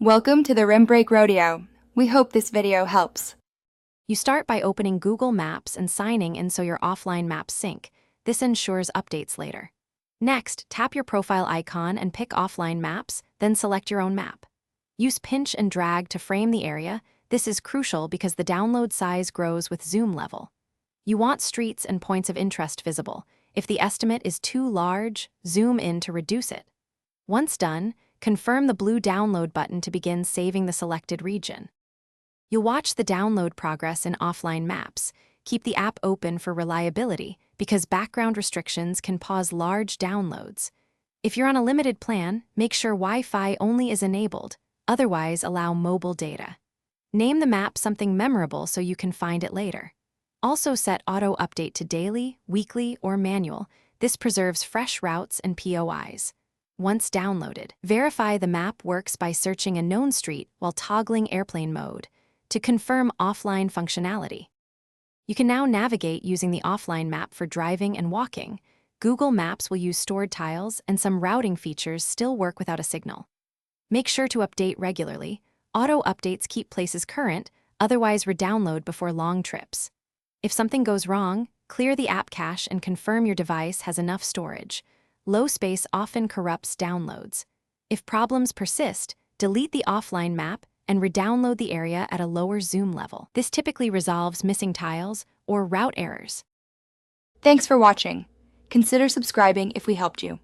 Welcome to the Rim Break Rodeo. We hope this video helps. You start by opening Google Maps and signing in so your offline maps sync. This ensures updates later. Next, tap your profile icon and pick offline maps, then select your own map. Use pinch and drag to frame the area. This is crucial because the download size grows with zoom level. You want streets and points of interest visible. If the estimate is too large, zoom in to reduce it. Once done, confirm the blue download button to begin saving the selected region. You'll watch the download progress in offline maps. Keep the app open for reliability because background restrictions can pause large downloads. If you're on a limited plan, make sure Wi-Fi only is enabled, otherwise allow mobile data. Name the map something memorable so you can find it later. Also set auto update to daily, weekly, or manual. This preserves fresh routes and POIs. Once downloaded, verify the map works by searching a known street while toggling airplane mode to confirm offline functionality. You can now navigate using the offline map for driving and walking. Google Maps will use stored tiles, and some routing features still work without a signal. Make sure to update regularly. Auto updates keep places current, otherwise redownload before long trips. If something goes wrong, clear the app cache and confirm your device has enough storage. Low space often corrupts downloads. If problems persist, delete the offline map and redownload the area at a lower zoom level. This typically resolves missing tiles or route errors. Thanks for watching. Consider subscribing if we helped you.